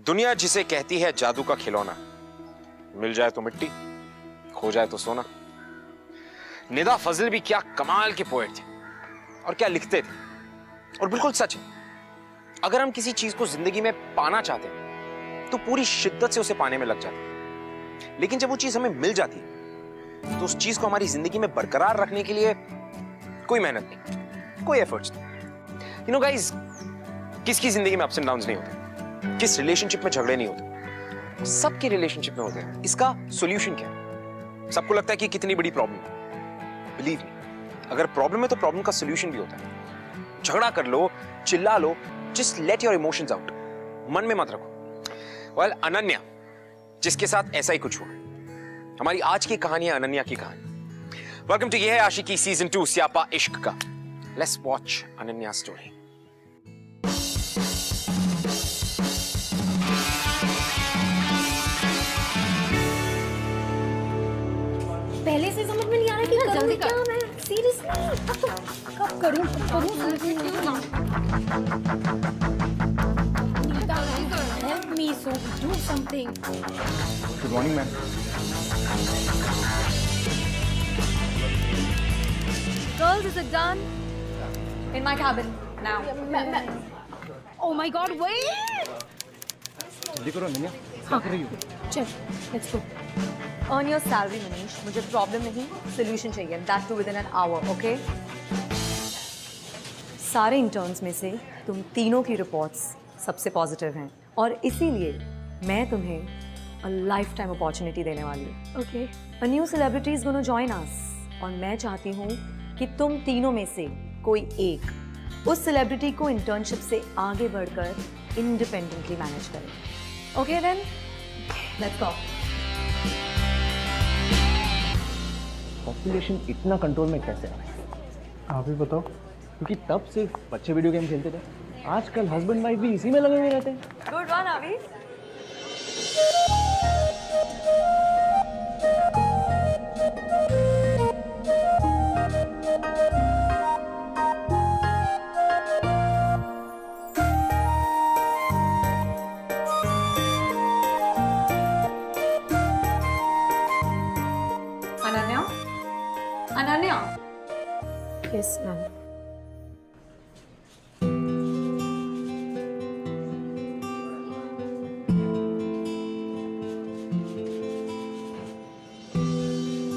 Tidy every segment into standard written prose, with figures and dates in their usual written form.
दुनिया जिसे कहती है जादू का खिलौना, मिल जाए तो मिट्टी, खो जाए तो सोना। निदा फजल भी क्या कमाल के पोएट थे और क्या लिखते थे, और बिल्कुल सच है, अगर हम किसी चीज को जिंदगी में पाना चाहते हैं तो पूरी शिद्दत से उसे पाने में लग जाते हैं, लेकिन जब वो चीज हमें मिल जाती है तो उस चीज को हमारी जिंदगी में बरकरार रखने के लिए कोई मेहनत नहीं, कोई एफर्ट्स नहीं। यू नो गाइस, किसकी जिंदगी में अप्स एंड डाउन्स नहीं होते, किस रिलेशनशिप में झगड़े नहीं होते, सबके रिलेशनशिप में होते हैं। इसका सॉल्यूशन क्या है? सबको लगता है कि कितनी बड़ी प्रॉब्लम है। बिलीव मी, अगर प्रॉब्लम है तो प्रॉब्लम का सॉल्यूशन भी होता है। झगड़ा कर लो, चिल्ला लो, just let your emotions out, मन में मत रखो। वेल, अनन्या, जिसके साथ ऐसा ही कुछ हुआ, हमारी आज की कहानी है अनन्या की कहानी। वेलकम टू ये है आशिकी सीजन 2 स्यापा इश्क का। Let's watch Ananya story. पहले से समझ में नहीं आ रहा कि जल्दी क्या मैं सीरियसली कब करूं help me so do something. Good morning ma'am. Girls, is it done? In my cabin now. Oh my God! Wait. जल्दी करो अनन्या, क्या कर रही हो? चल, let's go. Earn your salary, Manish. मुझे प्रॉब्लम नहीं, सोल्यूशन चाहिए। That too within an hour, okay? सारे इंटर्न्स में से तुम तीनों की रिपोर्ट्स सबसे पॉजिटिव हैं और इसीलिए मैं तुम्हें a lifetime opportunity देने वाली हूँ। Okay. A new celebrity is going to join us और मैं चाहती हूँ कि तुम तीनों में से कोई एक उस सेलिब्रिटी को इंटर्नशिप से आगे बढ़कर इंडिपेंडेंटली मैनेज करे। Okay then, let's go. Population इतना कंट्रोल में कैसे आ रहा है? आप ही बताओ। क्योंकि तब सिर्फ बच्चे वीडियो गेम खेलते थे, आजकल हस्बैंड वाइफ भी इसी में लगे हुए रहते हैं। गुड वन आवी। Ananya, Ananya. Yes, ma'am.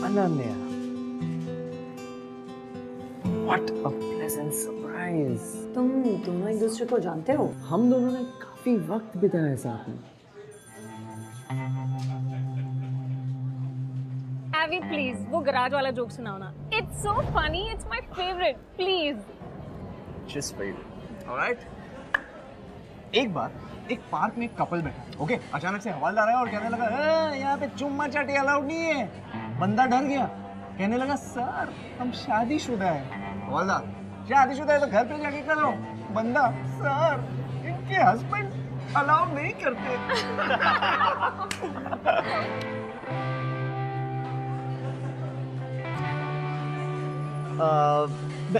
Ananya, what a pleasant surprise. तुम दोनों एक दूसरे को जानते हो? हम दोनों ने काफी वक्त बिताया साथ में। Avi, please, वो गराज वाला जोक सुनाओ ना। It's so funny, it's my favorite. Please. Just for you. Alright. एक बार एक पार्क में एक कपल बैठा, ओके? अचानक से हवलदार आया और कहने लगा, यहाँ पे चुम्मा चाटी अलाउड नहीं है। बंदा डर गया, कहने लगा, सर हम शादीशुदा हैं। हवलदार, शादीशुदा है तो घर पे जाके करो। बंदा, सर इनके हस्बैंड अलाउड नहीं करते।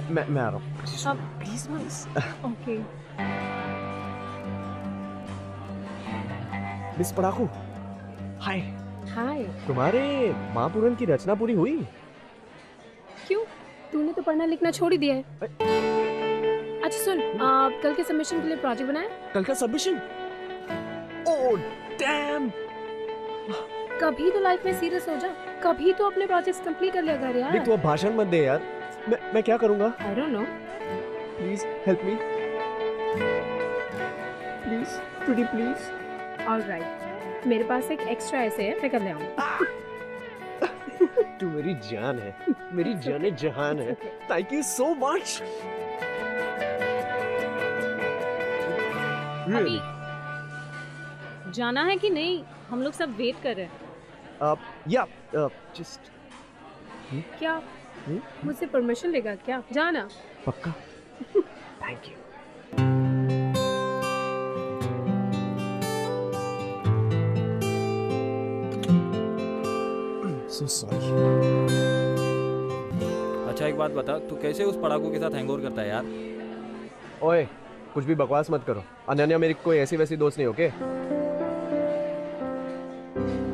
मैं आ रहा हूँ। Please, miss. Okay. मिस पड़ाकू, हाय। Hi. तुम्हारे महापुराण की रचना पूरी हुई? क्यों? तूने तो पढ़ना लिखना छोड़ ही दिया है। अच्छा सुन, कल के सबमिशन के लिए प्रोजेक्ट बनाया? कल का सबमिशन? Oh damn! कभी तो लाइफ में सीरियस हो जा, कभी तो अपने प्रोजेक्ट्स कंप्लीट कर लिया कर यार। देख, तू अब भाषण मत दे यार। मैं क्या करूँगा? I don't know. Please help me, please, pretty please. All right. मेरे पास एक एक्स्ट्रा ऐसे है, मैं कर ले आऊँगी। तू मेरी जान है, मेरी जाने जहान है। Thank you so much. अभी जाना है कि नहीं? हम लोग सब वेट कर रहे हैं। या जस्ट क्या मुझसे परमिशन लेगा क्या? जाना। पक्का? Thank you. So sorry. अच्छा एक बात बता, तू कैसे उस पढ़ाकू के साथ हैंगओवर करता है यार? ओए कुछ भी बकवास मत करो। अनन्या मेरी कोई ऐसी वैसी दोस्त नहीं, ओके?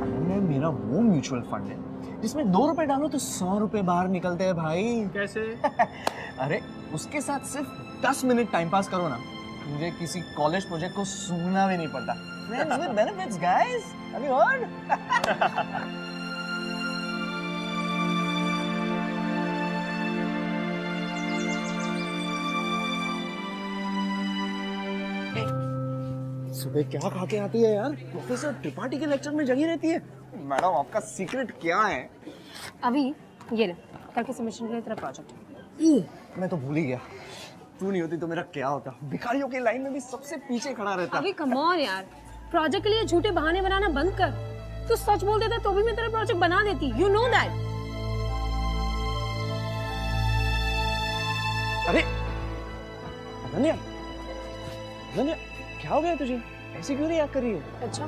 अनन्या मेरा वो म्यूचुअल फंड है जिसमें 2 रुपए डालो तो 100 रुपए बाहर निकलते हैं भाई। कैसे? अरे उसके साथ सिर्फ 10 मिनट टाइम पास करो ना, मुझे किसी कॉलेज प्रोजेक्ट को सुनना भी नहीं पड़ता। Friends with benefits, guys. Have you heard? सुबह क्या खा के आती है यार? प्रोफेसर त्रिपाठी के लेक्चर में जगी रहती है। मैडम आपका सीक्रेट क्या है? अभी ये ना, कल के सबमिशन के लिए तेरा प्रोजेक्ट। मैं तो भूल ही गया। तू नहीं होती तो मेरा क्या होता? भिखारियों की लाइन में भी सबसे पीछे खड़ा रहता। अभी कम ऑन यार, प्रोजेक्ट के लिए झूठे बहाने बनाना बंद कर। तू सच बोल देता तो भी मैं तेरा प्रोजेक्ट बना देती। You know that. अरे अनन्या, अनन्या क्या हो गया तुझे? ऐसी क्यों रिएक्ट कर रही है? अच्छा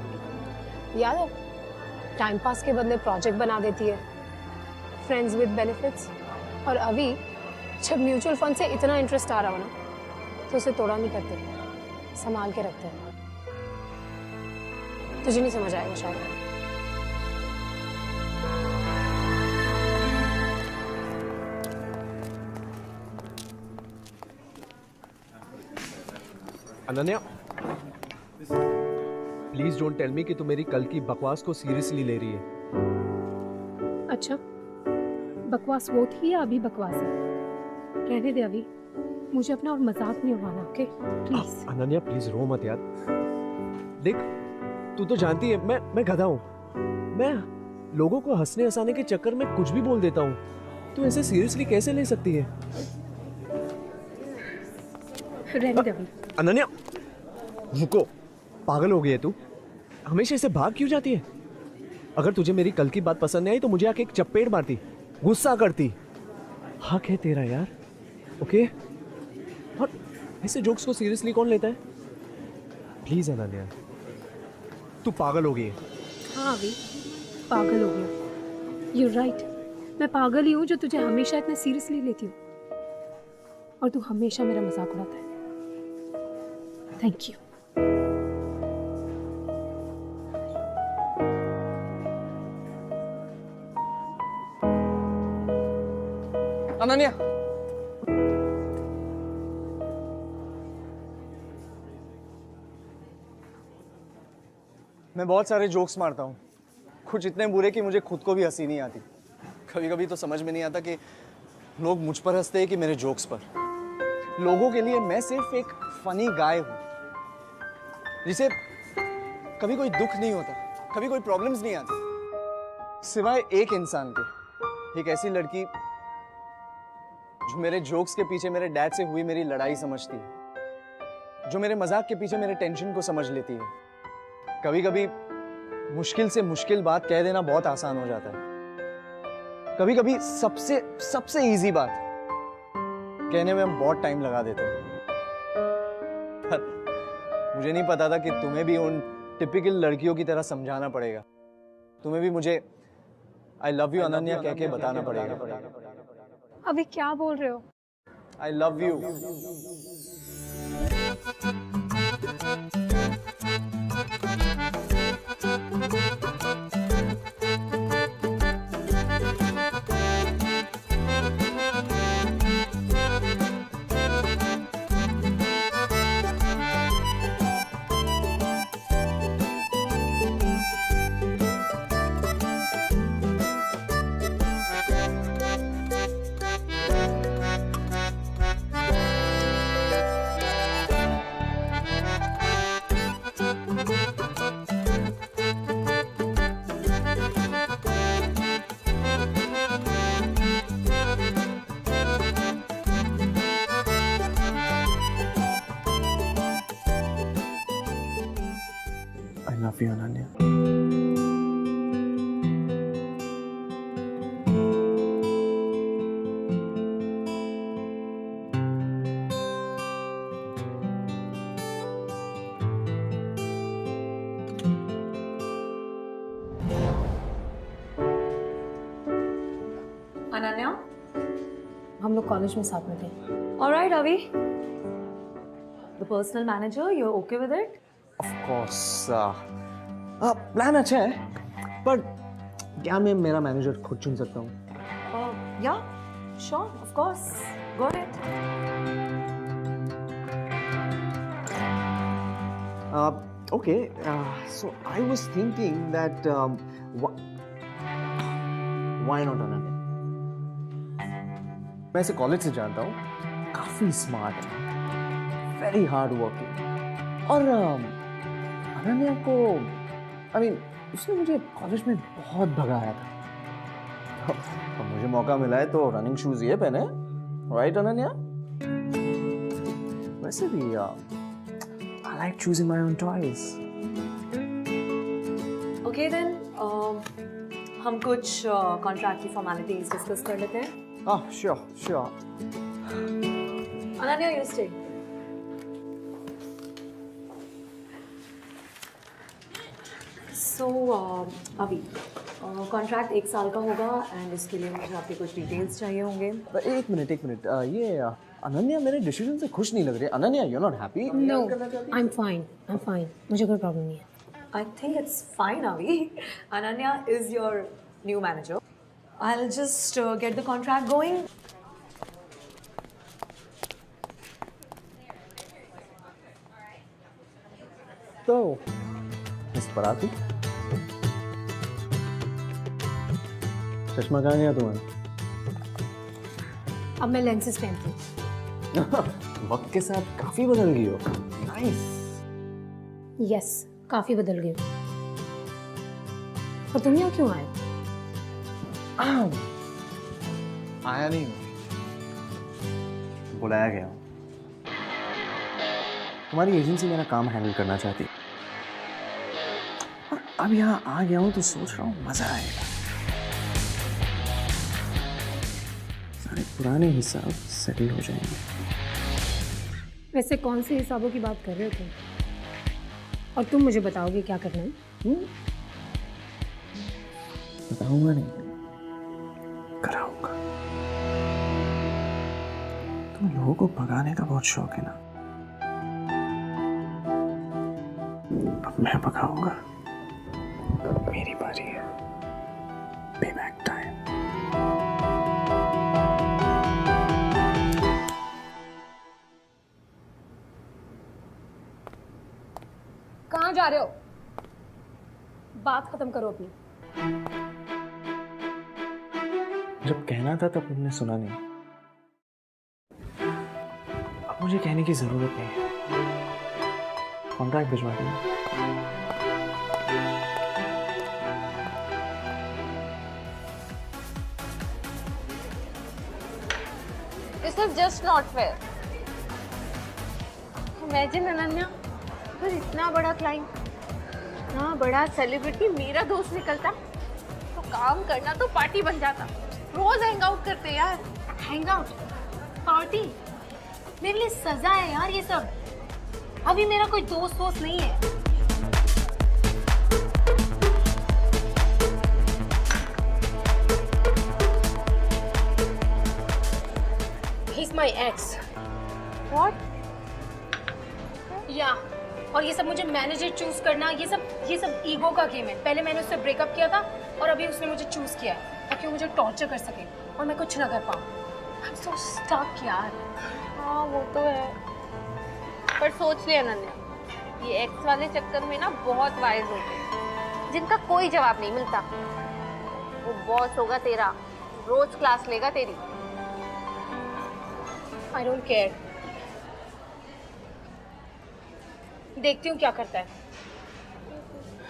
याद है, टाइम पास के बदले प्रोजेक्ट बना देती है, फ्रेंड्स विद बेनिफिट्स। और अभी जब म्यूचुअल फंड से इतना इंटरेस्ट आ रहा हो ना, तो उसे तोड़ा नहीं करते, संभाल के रखते हैं। तुझे नहीं समझ आएगा शायद। Ananya please don't tell me कि तू मेरी कल की बकवास को सीरियसली ले रही है। अच्छा, बकवास वो थी या अभी बकवास है? रहने दे अभी, मुझे अपना और मजाक नहीं उड़ाना, ओके? प्लीज। अनन्या प्लीज रो मत यार। देख तू तो जानती है मैं गधा हूँ। मैं लोगों को हंसने हंसाने के चक्कर में कुछ भी बोल देता हूँ। तू ऐसे सीरियसली कैसे ले सकती है? रहने दे अभी। अनन्या रुको, पागल हो गई है तू? हमेशा ऐसे भाग क्यों जाती है? अगर तुझे मेरी कल की बात पसंद नहीं आई तो मुझे आके एक चपेट मारती, गुस्सा करती। हक है तेरा यार, ओके? और ऐसे जोक्स को सीरियसली कौन लेता है? प्लीज अनन्या, तू पागल हो गई है। हाँ अभी पागल हो गया। You're right, मैं पागल ही हूँ जो तुझे हमेशा इतना सीरियसली लेती हूँ, और तू हमेशा मेरा मजाक उड़ाता है। Thank you. अनन्या मैं बहुत सारे जोक्स मारता हूँ, कुछ इतने बुरे कि मुझे खुद को भी हंसी नहीं आती। कभी कभी तो समझ में नहीं आता कि लोग मुझ पर हंसते हैं कि मेरे जोक्स पर। लोगों के लिए मैं सिर्फ एक फनी गाय हूँ जिसे कभी कोई दुख नहीं होता, कभी कोई प्रॉब्लम्स नहीं आती, सिवाय एक इंसान के, एक ऐसी लड़की जो मेरे जोक्स के पीछे मेरे डैड से हुई मेरी लड़ाई समझती है, जो मेरे मजाक के पीछे मेरे टेंशन को समझ लेती है। कभी कभी मुश्किल से मुश्किल बात कह देना बहुत आसान हो जाता है। कभी कभी सबसे इजी बात कहने में हम बहुत टाइम लगा देते हैं। पर मुझे नहीं पता था कि तुम्हें भी उन टिपिकल लड़कियों की तरह समझाना पड़ेगा। तुम्हें भी मुझे आई लव यू अनन्या कह के बताना पड़ेगा। अभी क्या बोल रहे हो? I love you. I love you, Ananya. Ananya, हम लोग कॉलेज में साथ में थे। All right, Avi. The personal manager, you're okay with it? Of course plan अच्छा है, पर क्या मैं मेरा मैनेजर खुद चुन सकता हूँ? Yeah, sure, of course. Go ahead. Okay, so I was thinking that why not Ananya? मैं इसे कॉलेज से जानता हूँ, काफी स्मार्ट है, वेरी हार्ड वर्किंग, और अनन्या को उसने मुझे कॉलेज में बहुत भगाया था। अब मुझे मौका मिला है तो रनिंग शूज ये पहने, राइट अनन्या? वैसे भी I like choosing my own toys. Okay then, हम कुछ कॉन्ट्रैक्ट की फॉर्मेलिटीज डिस्कस कर लेते हैं। Sure. Ananya, you stay. So, अभी कॉन्ट्रैक्ट 1 साल का होगा एंड इसके लिए मुझे आपके कुछ डिटेल्स चाहिए होंगे। एक मिनट, ये अनन्या मेरे डिसीजन से खुश नहीं लग रही। Ananya, you're not happy? No, I'm fine. मुझे कोई प्रॉब्लम नहीं है। I think it's fine, Avi. Ananya is your new manager. I'll just get the contract going. तो मिस पराती, चश्मा कहाँ गया तुम्हारा? अब मैं लेंसेज पहनती हूँ। वक्त के साथ काफी बदल गई हो। नाइस। यस, काफी बदल गई। और तुम यहाँ क्यों आए? आया नहीं हूँ, बुलाया गया हूँ। तुम्हारी एजेंसी मेरा काम हैंडल करना चाहती, और अब यहाँ आ गया हूँ तो सोच रहा हूँ मजा आएगा। सारे पुराने हिसाब सेटल हो जाएंगे। वैसे कौन से हिसाबों की बात कर रहे हो तुम? और तुम मुझे बताओगे क्या करना है? बताऊंगा नहीं, कराऊंगा। तुम लोगों को भगाने का बहुत शौक है ना, अब मैं भगाऊंगा। मेरी बारी है, पेबैक टाइम। कहाँ जा रहे हो? बात खत्म करो अपनी। जब कहना था तब तुमने सुना नहीं, अब मुझे कहने की जरूरत नहीं है। कॉन्ट्रैक्ट भिजवा देना। This is just not fair. Imagine Ananya, अगर इतना बड़ा क्लाइंट, इतना बड़ा सेलिब्रिटी मेरा दोस्त निकलता तो काम करना तो पार्टी बन जाता। रोज हैंग आउट करते यार। हैंग आउट, पार्टी, मेरे लिए सजा है यार ये सब। अभी मेरा कोई दोस्त नहीं है। He's my ex. What? या और ये सब मुझे मैनेजर चूज करना, ये सब ईगो का गेम है। पहले मैंने उससे ब्रेकअप किया था और अभी उसने मुझे चूज किया है ताकि वो मुझे टॉर्चर कर सके और मैं कुछ ना कर पाऊँ। I'm so stuck यार। हाँ वो तो है, पर सोच ले अनन्या, ये एक्स वाले चक्कर में ना बहुत वाइज होते हैं जिनका कोई जवाब नहीं मिलता। वो बॉस होगा तेरा, रोज क्लास लेगा तेरी। I don't care। देखती हूँ क्या करता है।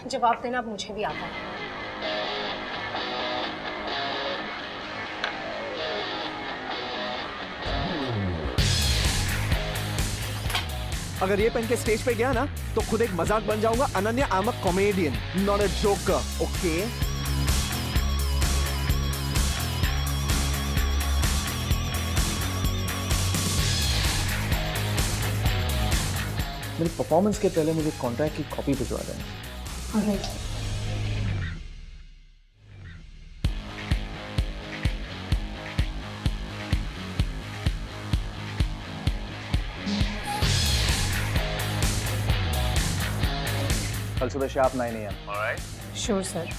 जवाब देना अब मुझे भी आता है। अगर ये पहन के स्टेज पे गया ना तो खुद एक मजाक बन जाऊंगा। Ananya, I am a comedian, not a joker, okay? मेरे परफॉर्मेंस के पहले मुझे कॉन्ट्रैक्ट की कॉपी भिजवा देना। Alright। कल सुबह sharp 9 AM। Alright? Sure sir.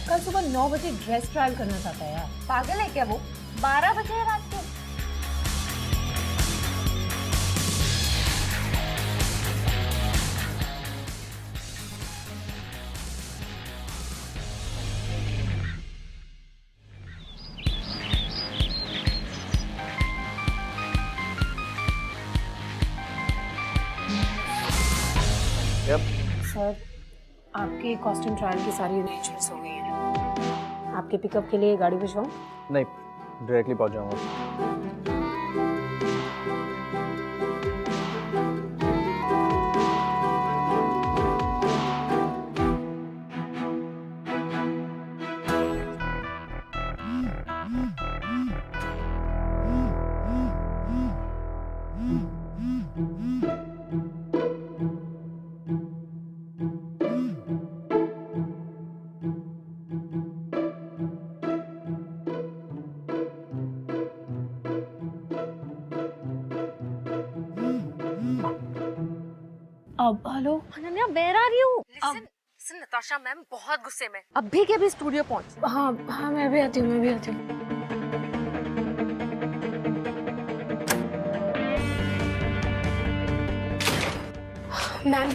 कल सुबह 9 बजे ड्रेस ट्रायल करना चाहता है यार। पागल है क्या वो? 12 बजे है रात को। सर, आपके कॉस्ट्यूम ट्रायल की सारी अरेंजमेंट्स हो गई हैं। आपके पिकअप के लिए गाड़ी भिजवाऊं? नहीं, डायरेक्टली पहुंच जाऊंगा। अब hello. Ananya, where are you? Listen, Natasha ma'am बहुत गुस्से में। अभी के अभी स्टूडियो पहुंच। हाँ हाँ, मैं भी आती हूँ। Ma'am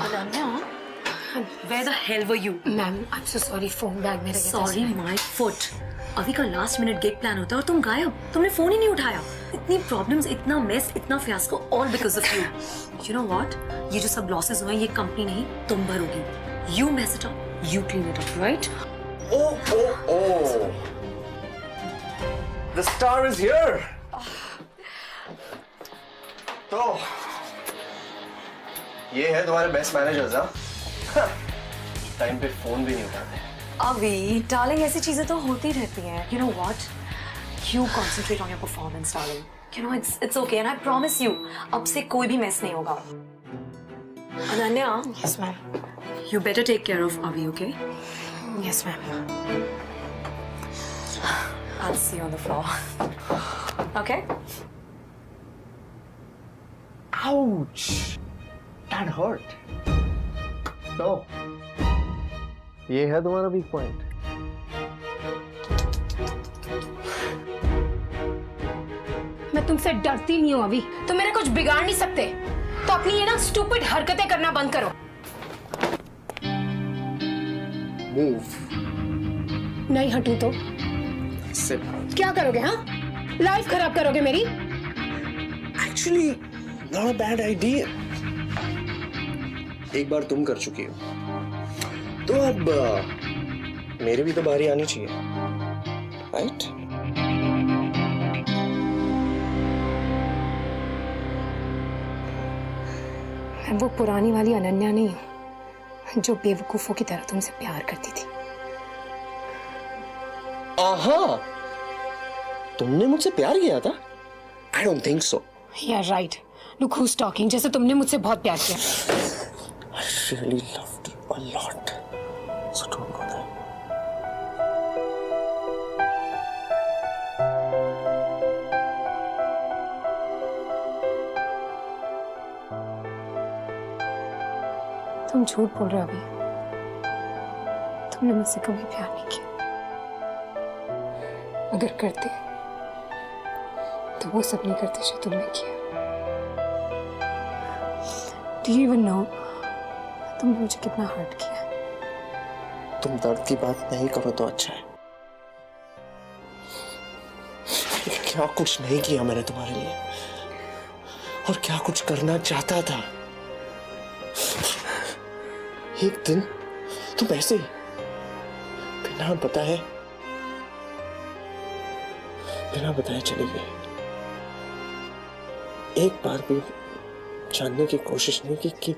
Ananya, where the hell were you? Ma'am, I am so sorry, phone bag में रह गया था। Sorry, my foot. अभी का लास्ट मिनट गिग प्लान होता है और तुम गायब। तुमने फोन ही नहीं उठाया। इतनी प्रॉब्लम्स, इतना मेस, इतना fiasco, all because of you. You know what? ये जो सब लॉसेस हुए हैं, ये कंपनी नहीं, तुम भरोगी। You mess it up, you clean it up, right? Oh! The star is here. तो ये है तुम्हारे बेस्ट मैनेजर्स, हाँ? टाइम पे फोन भी नहीं उठाते। अभी डार्लिंग, ऐसी चीजें तो होती रहती हैं। You know what? You concentrate on your performance, darling. You know it's okay, and I promise you, अब से कोई भी mess नहीं होगा। Ananya, yes ma'am. you better take care of Avi, okay? Yes ma'am. I'll see you on the floor. Okay? Ouch! That hurt. तो ये है तुम्हारा वीक पॉइंट। मैं तुमसे डरती नहीं हूँ अभी। तुम मेरा कुछ बिगाड़ नहीं सकते। तो अपनी ये ना स्टूपिड हरकतें करना बंद करो। मूव। नहीं हटू तो सिट। क्या करोगे? हाँ, लाइफ खराब करोगे मेरी। Actually not a bad idea. एक बार तुम कर चुकी हो, तो अब मेरी भी तो बारी आनी चाहिए, राइट? मैं वो पुरानी वाली अनन्या नहीं हूँ जो बेवकूफों की तरह तुमसे प्यार करती थी। आहा, तुमने मुझसे प्यार किया था? I don't think so. Yeah, right. Look who's talking. जैसे तुमने मुझसे बहुत प्यार किया। I really loved you a lot. So don't go there. तुम झूठ बोल रहे हो अभी। तुमने मुझसे कभी प्यार नहीं किया। अगर करते तो वो सब नहीं करते जो तुमने किया। Do you even know तुमने मुझे कितना हर्ट किया? तुम दर्द की बात नहीं करो तो अच्छा है। क्या कुछ नहीं किया मैंने तुम्हारे लिए, और क्या कुछ करना चाहता था। एक दिन तुम ऐसे ही बिना बताए चली गई। एक बार भी जानने की कोशिश नहीं की कि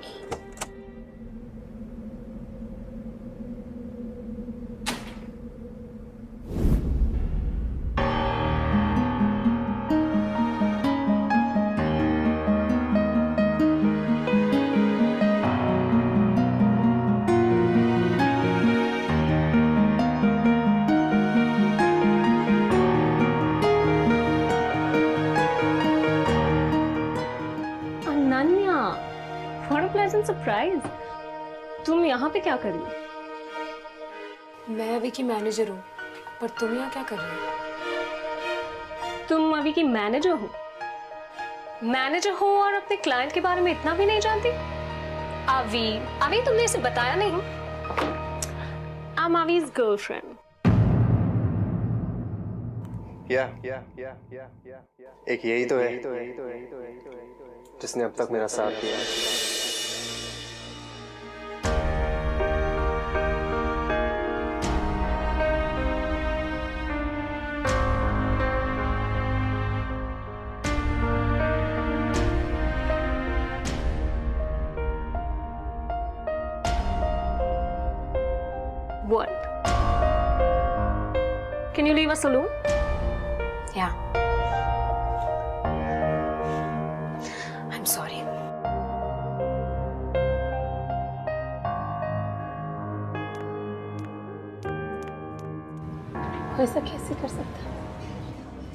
तुम यहाँ पे क्या कर रही हो? मैं अभी की मैनेजर हूँ, पर तुम यहाँ क्या कर रही हो? तुम अभी की मैनेजर हो? मैनेजर हो और अपने क्लाइंट के बारे में इतना भी नहीं जानती? अभी तुमने इसे बताया नहीं? I'm Avi's girlfriend. एक यही तो है जिसने अब तक मेरा साथ दिया। What? Can you leave us alone? Yeah. I'm sorry. ऐसा कैसे कर सकता?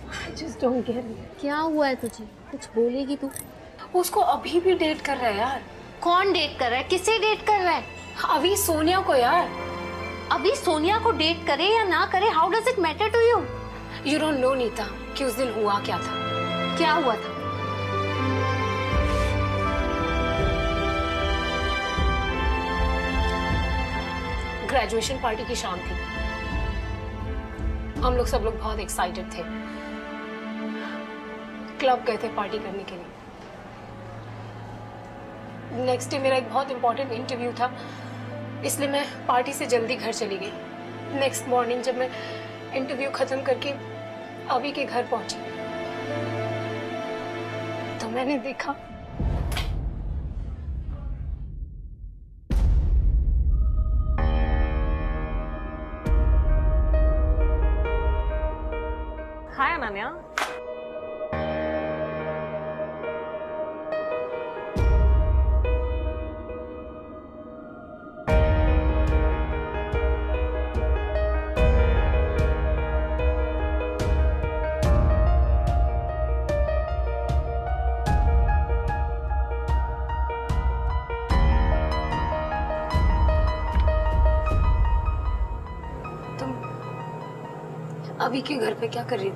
I just don't get it. क्या हुआ है तुझे? कुछ बोलेगी तू? उसको अभी भी डेट कर रहा है यार। कौन डेट कर रहा है? किसे डेट कर रहा है? अभी सोनिया को यार। अभी सोनिया को डेट करे या ना करे, how does it matter to you? You don't know Nita कि उस दिन हुआ क्या था। क्या हुआ था? ग्रेजुएशन पार्टी की शाम थी। हम लोग सब लोग बहुत एक्साइटेड थे। क्लब गए थे पार्टी करने के लिए। नेक्स्ट डे मेरा एक बहुत इंपॉर्टेंट इंटरव्यू था, इसलिए मैं पार्टी से जल्दी घर चली गई। नेक्स्ट मॉर्निंग जब मैं इंटरव्यू खत्म करके अभी के घर पहुंची तो मैंने देखा हाय अनन्या। अभी के घर पे क्या कर रही थी?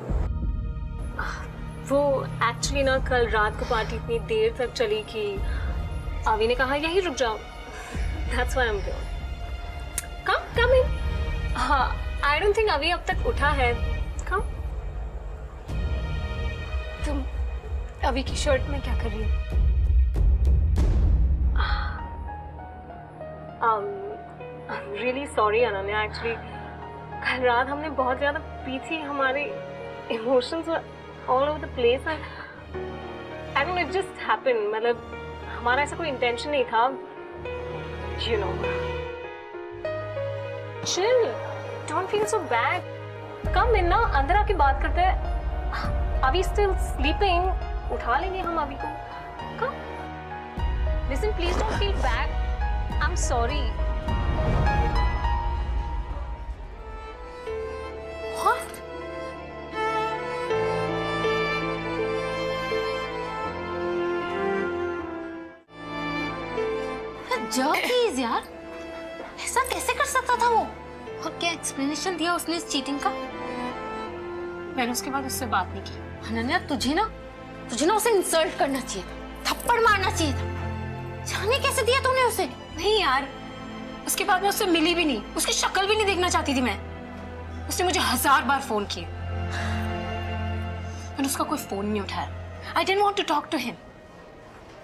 वो एक्चुअली ना कल रात को पार्टी इतनी देर तक चली कि अभी ने कहा यही रुक जाओ। That's why I'm here. Come in. हाँ, I don't think अभी अब तक उठा है। Come. तुम अभी की शर्ट में क्या कर रही हो? I'm really sorry Ananya, actually कल रात हमने बहुत ज्यादा पी थी, हमारे emotions were all over the place. I don't know, it just happened. मतलब हमारा ऐसा कोई इंटेंशन नहीं था, you know. Chill, don't feel so bad. Come in ना, अंदर आके बात करते हैं। अभी स्टिल स्लीपिंग, उठा लेंगे हम अभी को। Come, listen please don't feel bad, I am sorry. Please यार, ऐसा कैसे कर सकता था वो? और क्या एक्सप्लेनेशन दिया उसने इस चीटिंग का? मैंने उसके बाद उससे बात नहीं की। अनन्या, तुझे ना उसे इंसल्ट करना चाहिए था, थप्पड़ मारना चाहिए था। जाने कैसे दिया तूने उसे? नहीं यार, उसके बाद मैं उससे मिली भी नहीं, उसकी शक्ल भी नहीं देखना चाहती थी मैं। उसने मुझे 1000 बार फोन किया, मैंने उसका कोई फोन नहीं उठाया। I didn't want to talk to him.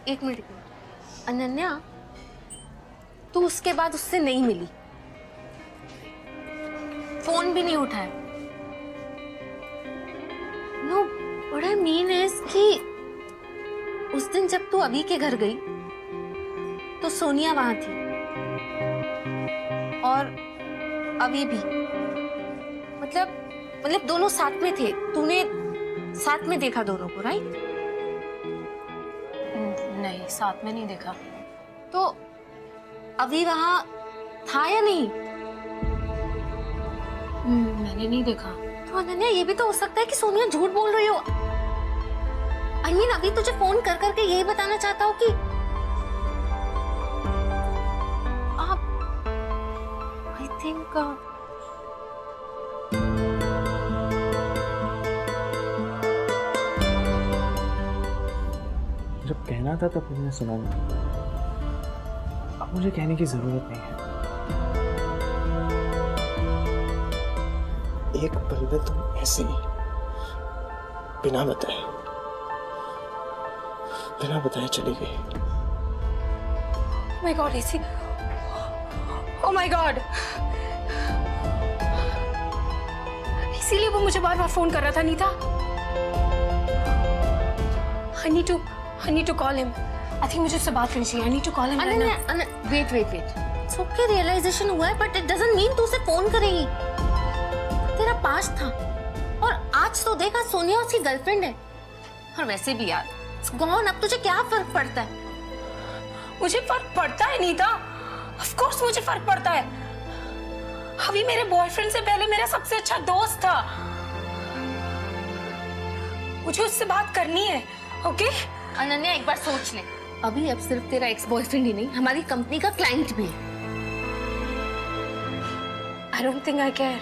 एक मिनट, अनन्या, तू उसके बाद उससे नहीं मिली, फोन भी नहीं उठाया। No, what I mean is कि उस दिन जब तू अभी के घर गई तो सोनिया वहां थी और अभी भी। मतलब दोनों साथ में थे, तूने साथ में देखा दोनों को, राइट? नहीं, साथ में नहीं देखा। तो अभी वहां था या नहीं? मैंने नहीं देखा। तो अनन्या, ये भी तो हो सकता है कि सोनिया झूठ बोल रही हो। I mean, अभी तुझे फोन कर करके यही बताना चाहता हो कि आप थिंक जब कहना था तब तुमने सुना नहीं। अब मुझे कहने की जरूरत नहीं है। एक पल में तुम ऐसे ही बिना बताए चली गई। Oh my God, ऐसी, oh my God, इसीलिए वो मुझे बार-बार फोन कर रहा था Nita. I need to call him. I think मुझे उससे बात करनी चाहिए. I need to call him right now. Wait सबके रियलाइजेशन हुआ है बट इट डजंट मीन तू उसे फोन करेगी। तेरा पास्ट था और आज तो देखा सोनिया उसकी गर्लफ्रेंड है। और वैसे भी यार गॉन, अब तुझे क्या फर्क पड़ता है? मुझे फर्क पड़ता है नीता, ऑफ कोर्स मुझे फर्क पड़ता है। अभी मेरे बॉयफ्रेंड से पहले मेरा सबसे अच्छा दोस्त था। मुझे उससे बात करनी है, ओके? अनन्या एक बार सोच ले, अभी अब सिर्फ तेरा एक्स बॉयफ्रेंड ही नहीं, हमारी कंपनी का क्लाइंट भी है। I don't think I care.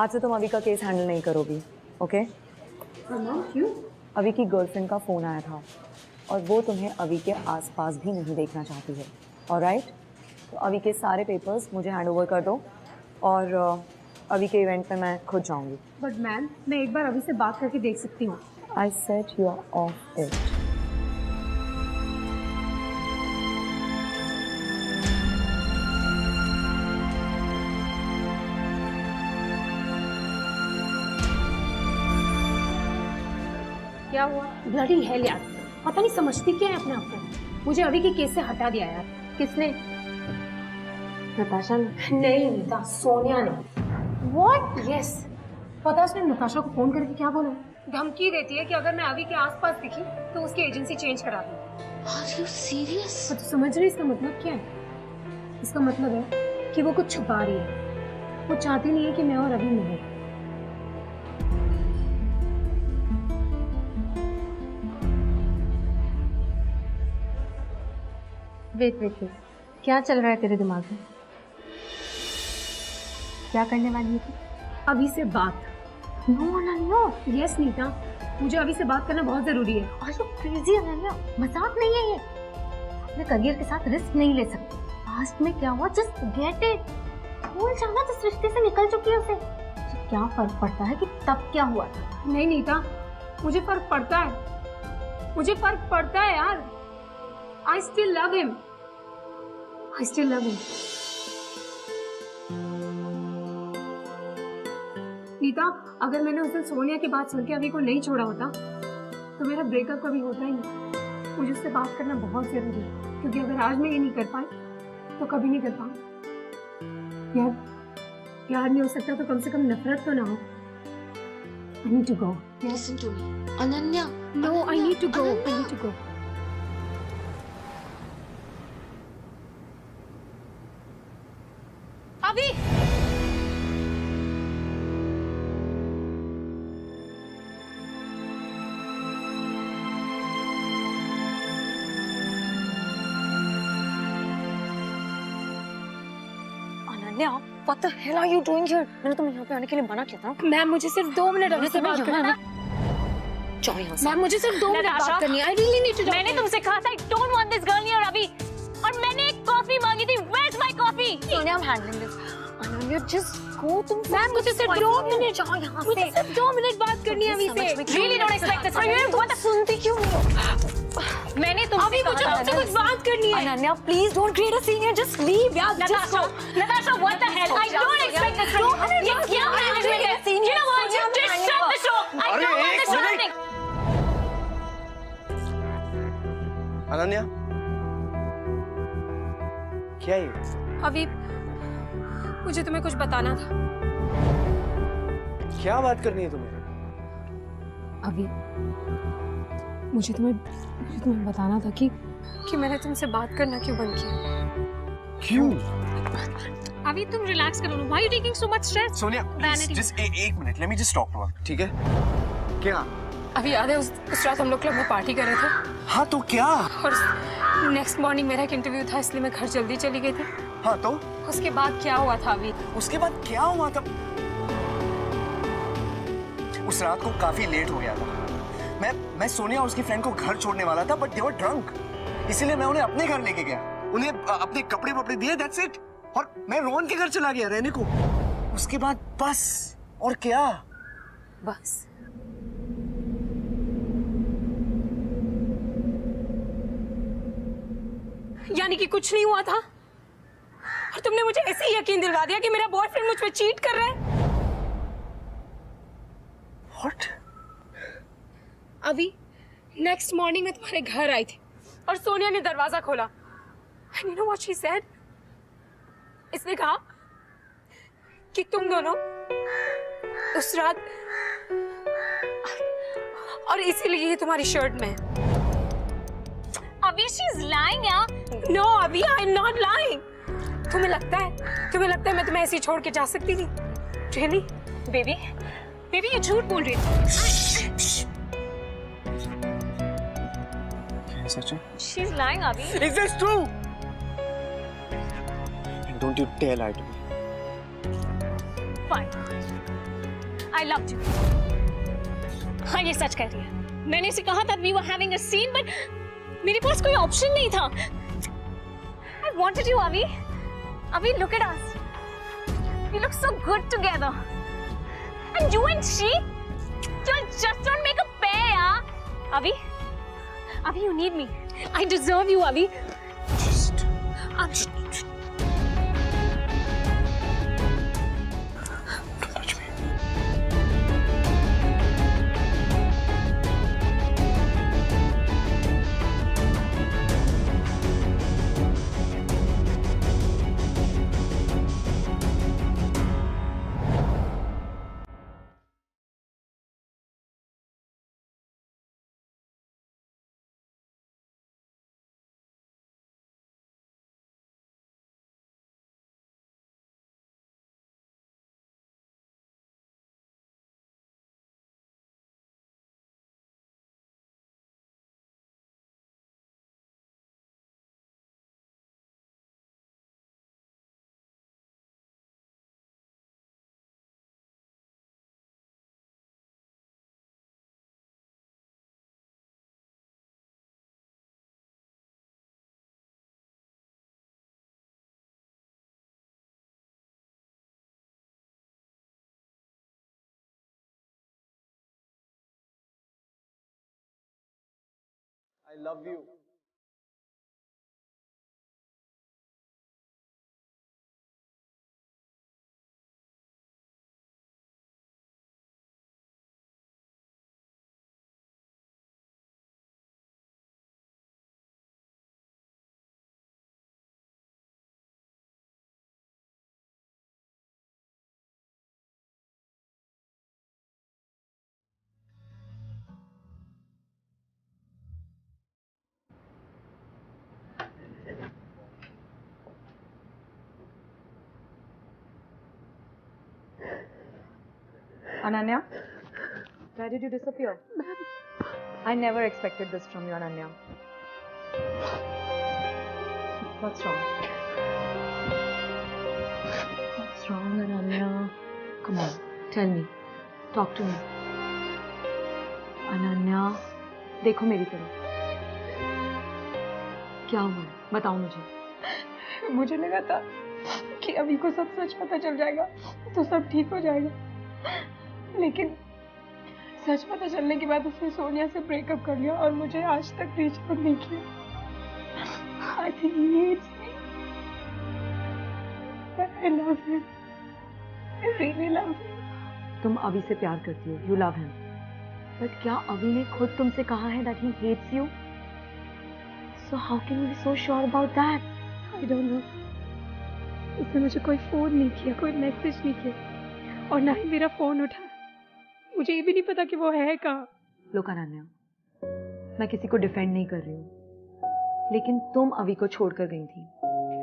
आज से तुम अभी का केस हैंडल नहीं करोगी, ओके? क्यों? अभी की गर्लफ्रेंड का फ़ोन आया था और वो तुम्हें अभी के आसपास भी नहीं देखना चाहती है, ऑलराइट? तो अभी के सारे पेपर्स मुझे हैंड ओवर कर दो और अभी के इवेंट में मैं खुद जाऊंगी। बट मैम, मैं एक बार अभी से बात करके देख सकती हूँ। I set you are off it. क्या हुआ? ब्लडी हेल यार, पता नहीं समझती क्या है अपने आप को। मुझे अभी के केस से हटा दिया यार। किसने? नताशा ने। नहीं नीता, सोनिया ने। What? Yes. पता उसने नताशा को फोन करके क्या बोला? धमकी देती है कि अगर मैं अभी के आसपास दिखी तो उसकी एजेंसी चेंज करा दूँ। Are you serious? तो समझ रही इसका मतलब क्या है? इसका मतलब है कि वो कुछ छुपा रही है। वो चाहती नहीं है कि मैं और अभी मिले। वेट, क्या चल रहा है तेरे दिमाग में? क्या करने वाली है तू? अभी से बात। नो अनन्या। यस नीता, मुझे अभी से बात करना बहुत जरूरी है। Are you crazy Ananya? मजाक नहीं है ये। अपने करियर के साथ रिस्क नहीं ले सकती। पास्ट में क्या हुआ जस्ट गेट इट। भूल जाना जिस रिश्ते से निकल चुकी है उसे। तो क्या फर्क पड़ता है कि तब क्या हुआ था? नहीं नीता, मुझे फर्क पड़ता है। मुझे फर्क पड़ता है यार। I still love him. I still love him. Nita, अगर मैंने उस दिन सोनिया की बात सुन के अभी को नहीं छोड़ा होता तो मेरा ब्रेकअप कभी होता ही नहीं। मुझे उससे बात करना बहुत जरूरी है, क्योंकि अगर आज मैं ये नहीं कर पाई तो कभी नहीं कर पाऊँ। यार, प्यार नहीं हो सकता तो कम से कम नफरत तो ना हो। I need to go. Listen to me. Ananya. No, I need to go. I need to go. अभी Ananya, what the hell are you doing here? मैंने तुम्हें यहाँ पे आने के लिए मना किया था। मैम, मुझे सिर्फ 2 मिनट अभी से बात करना है। जाओ यहाँ से। मैम, मुझे सिर्फ 2 मिनट बात करनी है। I really need to talk. मैंने तुमसे कहा था I don't want this girl near अभी, और मैंने एक कॉफी मांगी थी। Where's my coffee? Sonia, I'm handling this. Ananya, just go. तुम मैम, मुझे सिर्फ 2 मिनट। जाओ यहाँ मुझे से। सिर्फ 2 मिनट बात करनी है अभी से। Really don't expect this from you. What? सुनती क्यों नहीं? मैंने तुमसे अभी मुझे तुमसे कुछ बात करनी है। Ananya, please don't create a scene here. Just leave. यार, just Natasha, go. Natasha, what the hell? I don't expect this from you. ये क्या management है? अनन्या, क्या ये? अभी मुझे तुम्हें कुछ बताना था। क्या बात करनी है तुम्हें? अभी मुझे तुम्हें बताना था कि मैंने तुमसे बात करना क्यों बंद किया। क्यों? अभी तुम रिलैक्स करो। Why are you taking so much stress? Sonia, Vanity. just एक minute, let me just talk to her, ठीक है? क्या? अभी याद है उस रात हम लोग क्लब में पार्टी कर रहे थे हाँ तो क्या? और नेक्स्ट मॉर्निंग मेरा एक इंटरव्यू था, इसलिए मैं घर जल्दी चली गई थी। हाँ तो? उसके बाद क्या हुआ था अभी? उसके बाद क्या हुआ था? उस रात को काफी लेट हो गया था। मैं सोनिया और उसकी फ्रेंड को घर छोड़ने वाला था, बट दे वर ड्रंक, इसीलिए मैं उन्हें अपने घर लेके गया, उन्हें अपने कपड़े वपड़े दिए, दैट्स इट, और मैं रोहन के घर चला गया रहने को। उसके बाद बस, और क्या? बस यानी कि कुछ नहीं हुआ था और तुमने मुझे ऐसे ही यकीन दिलवा दिया कि मेरा बॉयफ्रेंड मुझ पे चीट कर रहा है। What? अभी नेक्स्ट मॉर्निंग मैं तुम्हारे घर आई थी और सोनिया ने दरवाजा खोला। And you know what she said? इसने कहा कि तुम दोनों उस रात, और इसीलिए ये तुम्हारी शर्ट में है। अभी she's lying यार। No, अभी I am not lying. तुम्हें लगता है मैं तुम्हें ऐसे ही छोड़ के जा सकती थी? Really? बेबी ये झूठ बोल रही है। सच है? She's lying अभी। Is this true? And don't you dare lie to me. Fine. I loved you. हाँ ये सच कह रही है। मैंने इसे कहा था we were having a scene, but मेरे पास कोई ऑप्शन नहीं था। I wanted you अभी। अभी look at us. We look so good together. And you and she, you just don't make a pair यार। अभी you need me. I deserve you अभी। Just. Don't touch me. I love you. Ananya, where did you disappear? I never expected this from you, Ananya. What's wrong? What's wrong, Ananya? Come on, tell me. Talk to me. Ananya, देखो मेरी तरफ। क्या हुआ? बताओ मुझे। मुझे लगा था कि अभी को सब सच पता चल जाएगा तो सब ठीक हो जाएगा, लेकिन सच पता चलने के बाद उसने सोनिया से ब्रेकअप कर लिया और मुझे आज तक रीच आउट नहीं किया। I think he hates me. But I love him. I really love him. तुम अभी से प्यार करती हो, you love him. बट क्या अभी ने खुद तुमसे कहा है that he hates you? So how can you be so sure about that? I don't know. उसने मुझे कोई फोन नहीं किया, कोई मैसेज नहीं किया और ना ही मेरा फोन उठाया। मुझे ये भी नहीं पता कि वो है कहाँ। लोक अनन्या, मैं किसी को डिफेंड नहीं कर रही हूँ, लेकिन तुम अवी को छोड़कर गई थी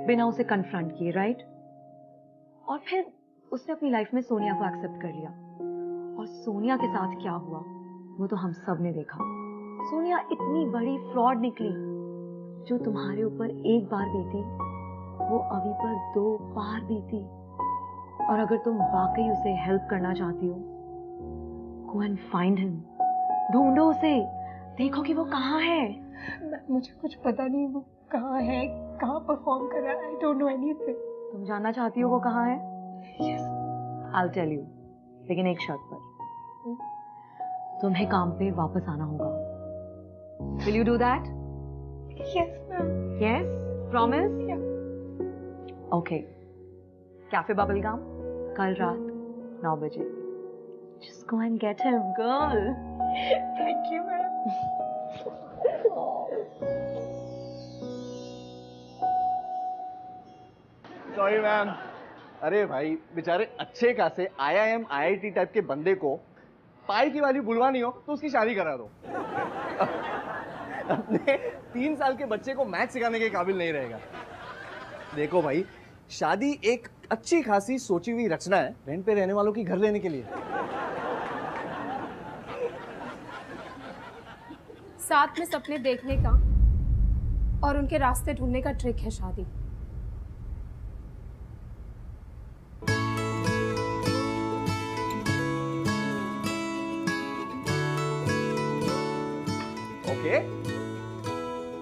बिना उसे कन्फ्रंट किए, राइट? और फिर उसने अपनी लाइफ में सोनिया को एक्सेप्ट कर लिया और सोनिया के साथ क्या हुआ वो तो हम सब ने देखा। सोनिया इतनी बड़ी फ्रॉड निकली। जो तुम्हारे ऊपर एक बार बीती वो अवी पर 2 बार बीती। और अगर तुम वाकई उसे हेल्प करना चाहती हो, गो एंड फाइंड हिम, ढूंढो उसे, देखो कि वो कहाँ है। मुझे कुछ पता नहीं वो कहाँ है, कहाँ परफॉर्म कर रहा है। I don't know anything. तुम जानना चाहती हो वो कहाँ है? Yes. I'll tell you, लेकिन एक शर्त पर। तुम्हें काम पे वापस आना होगा। Will you do that? Yes, ma'am. Yes? Promise? Yeah. Okay. Cafe bubble gum कल रात 9 बजे। Just go and get him, girl. Thank you, ma'am. Sorry ma'am. अरे भाई, बेचारे अच्छे खासे IIM IIT टाइप के बंदे को पाई की वैल्यू बुलवानी हो तो उसकी शादी करा दो। अपने 3 साल के बच्चे को मैथ सिखाने के काबिल नहीं रहेगा। देखो भाई, शादी एक अच्छी खासी सोची हुई रचना है रेंट पे रहने वालों की घर लेने के लिए। साथ में सपने देखने का और उनके रास्ते ढूंढने का ट्रिक है शादी। ओके,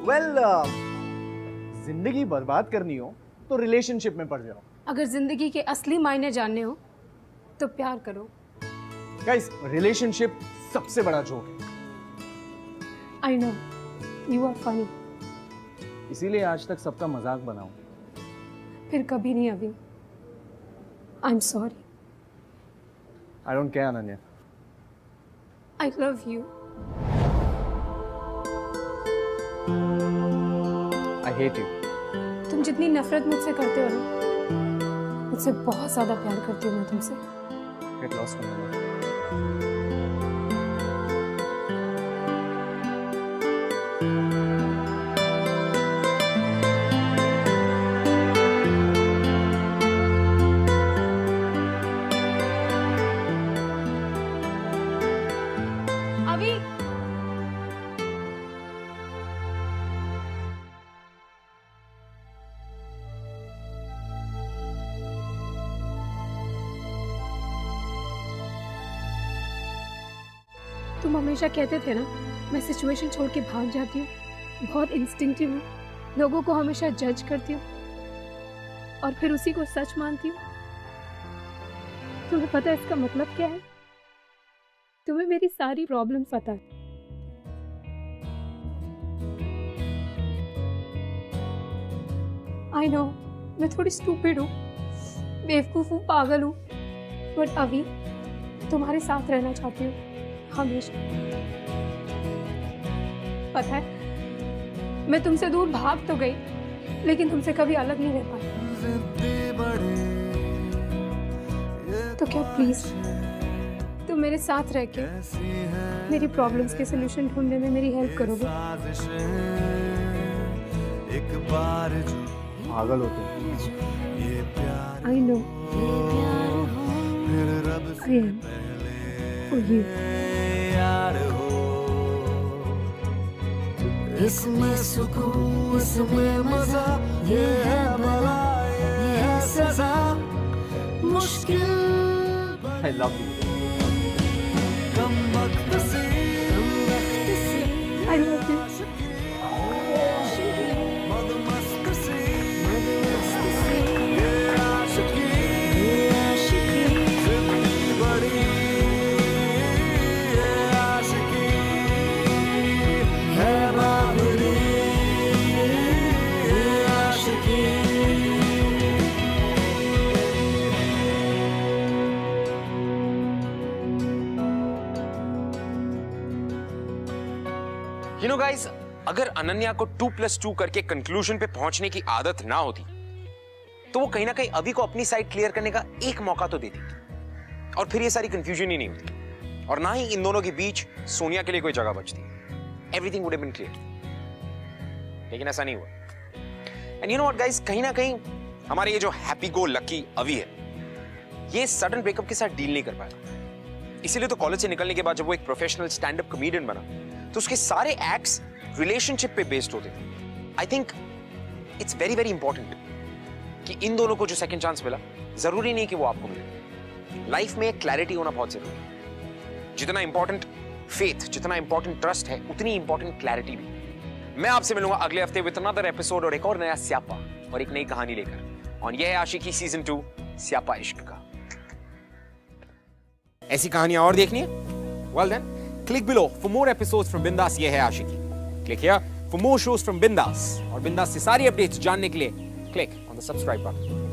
वेल, जिंदगी बर्बाद करनी हो तो रिलेशनशिप में पड़ जाओ। अगर जिंदगी के असली मायने जानने हो तो प्यार करो। गाइस, रिलेशनशिप सबसे बड़ा जोक है। I know, you are funny. इसीलिए आज तक सबका मजाक बनाऊं। फिर कभी नहीं अभी। I'm sorry. I don't care, Ananya. I love you. I hate you. तुम जितनी नफरत मुझसे करते हो ना, मुझसे बहुत ज्यादा प्यार करती हूँ मैं तुमसे। Get lost in my life. अभी तुम हमेशा कहते थे ना, मैं सिचुएशन छोड़ के भाग जाती हूँ, बहुत इंस्टिंक्टिव हूँ, लोगों को हमेशा जज करती हूँ और फिर उसी को सच मानती हूँ। तुम्हें पता है इसका मतलब क्या है? तुम्हें मेरी सारी प्रॉब्लम्स पता है। आई नो, मैं थोड़ी स्टूपिड हूँ, बेवकूफ हूँ, पागल हूँ, बट अभी तुम्हारे साथ रहना चाहती हूँ हमेशा। पता है, मैं तुमसे दूर भाग तो गई, लेकिन तुमसे कभी अलग नहीं रह पाई। तो क्या प्लीज तुम मेरे साथ रह के मेरी प्रॉब्लम्स के सलूशन ढूंढने में मेरी हेल्प करोगे? पागल हो तुम। I know, I am for you. इसमें सुकून, इसमें मजा, ये है बला, ये है सजा, मुश्किल I love you. कम वक्त से आई लव यू। मदमस्त से ये आशिकी जितनी बड़ी ये आशिकी है बाबरी ये आशिकी। You know guys, अगर अनन्या को 2+2 करके कंक्लूजन पे पहुंचने की आदत ना होती तो वो कहीं ना कहीं अभी को अपनी साइड क्लियर करने का एक मौका तो देती और फिर ये सारी कंफ्यूजन ही नहीं होती और ना ही इन दोनों के बीच सोनिया के लिए कोई जगह बचती। Everything would have been clear, लेकिन ऐसा नहीं हुआ। And you know what guys, कहीं ना कहीं हमारे ये जो हैप्पी गो लकी अवी है, ये सडन ब्रेकअप के साथ डील नहीं कर पाया। इसीलिए तो कॉलेज से निकलने के बाद जब वो एक प्रोफेशनल स्टैंड अप कॉमेडियन बना तो उसके सारे एक्ट्स रिलेशनशिप पे बेस्ड होते थे। I think it's very very important कि इन दोनों को जो सेकंड चांस मिला, जरूरी नहीं कि वो आपको मिले। लाइफ में क्लैरिटी होना बहुत जरूरी है। जितना इंपॉर्टेंट फेथ, जितना इंपॉर्टेंट ट्रस्ट है, उतनी इंपॉर्टेंट क्लैरिटी भी। मैं आपसे मिलूंगा अगले हफ्ते विद अनदर एपिसोड और एक और नया स्यापा और एक नई कहानी लेकर। और यह है आशिकी सीजन 2 स्यापा इश्क का। ऐसी कहानियां और देखनी है? Well then, click below for more episodes from बिंदास ये है आशिकी। Click here for more shows from बिंदास और बिंदास से सारी अपडेट्स जानने के लिए click on the subscribe button.